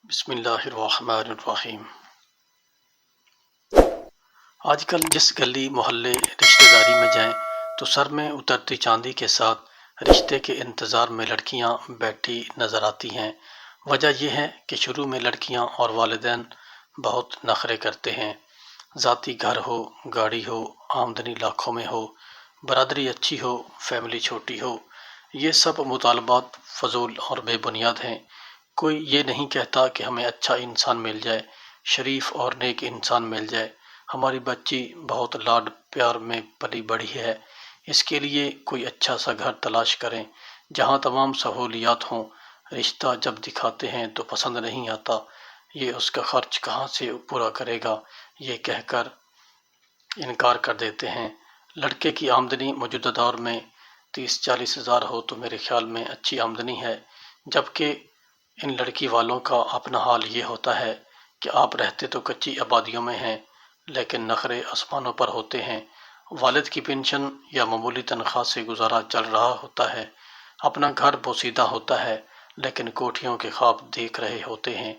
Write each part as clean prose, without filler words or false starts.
بسم اللہ الرحمن الرحیم۔ آج کل جس گلی محلے رشتہ داری میں جائیں تو سر میں اترتی چاندی کے ساتھ رشتے کے انتظار میں لڑکیاں بیٹھی نظر آتی ہیں۔ وجہ یہ ہے کہ شروع میں لڑکیاں اور والدین بہت نخرے کرتے ہیں۔ ذاتی گھر ہو، گاڑی ہو، آمدنی لاکھوں میں ہو، برادری اچھی ہو، فیملی چھوٹی ہو، یہ سب مطالبات فضول اور بے بنیاد ہیں۔ کوئی یہ نہیں کہتا کہ ہمیں اچھا انسان مل جائے، شریف اور نیک انسان مل جائے۔ ہماری بچی بہت لاڈ پیار میں پلی بڑھی ہے، اس کے لیے کوئی اچھا سا گھر تلاش کریں جہاں تمام سہولیات ہوں۔ رشتہ جب دکھاتے ہیں تو پسند نہیں آتا، یہ اس کا خرچ کہاں سے پورا کرے گا، یہ کہہ کر انکار کر دیتے ہیں۔ لڑکے کی آمدنی موجودہ دور میں 30-40 ہزار ہو تو میرے خیال میں اچھی آمدنی ہے، جبکہ ان لڑکی والوں کا اپنا حال یہ ہوتا ہے کہ آپ رہتے تو کچی آبادیوں میں ہیں لیکن نخرے آسمانوں پر ہوتے ہیں۔ والد کی پنشن یا معمولی تنخواہ سے گزارا چل رہا ہوتا ہے، اپنا گھر بوسیدہ ہوتا ہے لیکن کوٹھیوں کے خواب دیکھ رہے ہوتے ہیں۔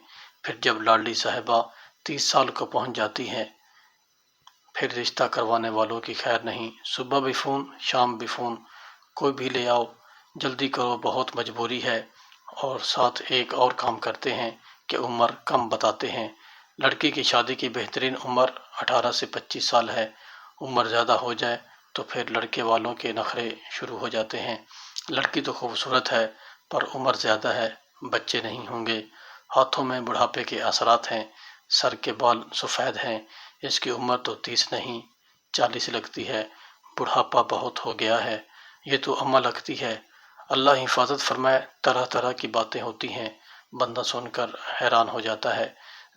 پھر جب لاڈلی صاحبہ 30 سال کو پہنچ جاتی ہیں، پھر رشتہ کروانے والوں کی خیر نہیں، صبح بھی فون، شام بھی فون، کوئی بھی لے آؤ، جلدی کرو بہت مجبوری ہے، اور ساتھ ایک اور کام کرتے ہیں کہ عمر کم بتاتے ہیں۔ لڑکی کی شادی کی بہترین عمر 18 سے 25 سال ہے، عمر زیادہ ہو جائے تو پھر لڑکے والوں کے نخرے شروع ہو جاتے ہیں۔ لڑکی تو خوبصورت ہے پر عمر زیادہ ہے، بچے نہیں ہوں گے، ہاتھوں میں بڑھاپے کے اثرات ہیں، سر کے بال سفید ہیں، اس کی عمر تو 30 نہیں 40 لگتی ہے، بڑھاپا بہت ہو گیا ہے، یہ تو اماں لگتی ہے۔ اللہ حفاظت فرمائے، طرح طرح کی باتیں ہوتی ہیں، بندہ سن کر حیران ہو جاتا ہے۔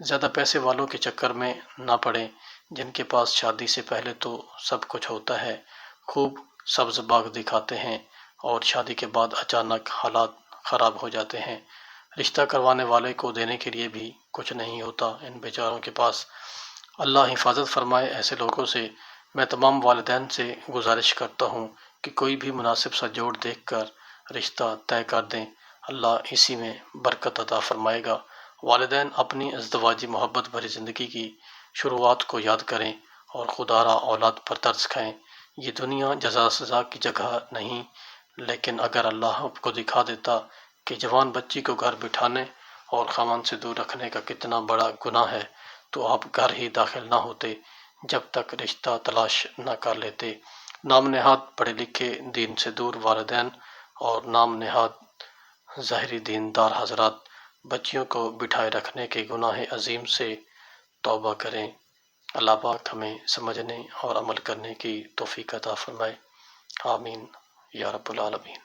زیادہ پیسے والوں کے چکر میں نہ پڑیں، جن کے پاس شادی سے پہلے تو سب کچھ ہوتا ہے، خوب سبز باغ دکھاتے ہیں اور شادی کے بعد اچانک حالات خراب ہو جاتے ہیں۔ رشتہ کروانے والے کو دینے کے لیے بھی کچھ نہیں ہوتا ان بیچاروں کے پاس۔ اللہ حفاظت فرمائے ایسے لوگوں سے۔ میں تمام والدین سے گزارش کرتا ہوں کہ کوئی بھی مناسب سا جوڑ دیکھ کر رشتہ طے کر دیں، اللہ اسی میں برکت عطا فرمائے گا۔ والدین اپنی ازدواجی محبت بھری زندگی کی شروعات کو یاد کریں اور خودآرا اولاد پر ترس کھائیں۔ یہ دنیا جزا سزا کی جگہ نہیں، لیکن اگر اللہ آپ کو دکھا دیتا کہ جوان بچی کو گھر بٹھانے اور خاوند سے دور رکھنے کا کتنا بڑا گناہ ہے تو آپ گھر ہی داخل نہ ہوتے جب تک رشتہ تلاش نہ کر لیتے۔ نام نہاد پڑھے لکھے دین سے دور والدین اور نام نہاد ظاہری دیندار حضرات بچیوں کو بٹھائے رکھنے کے گناہ عظیم سے توبہ کریں۔ اللہ پاک ہمیں سمجھنے اور عمل کرنے کی توفیق عطا فرمائے، آمین یا رب العالمین۔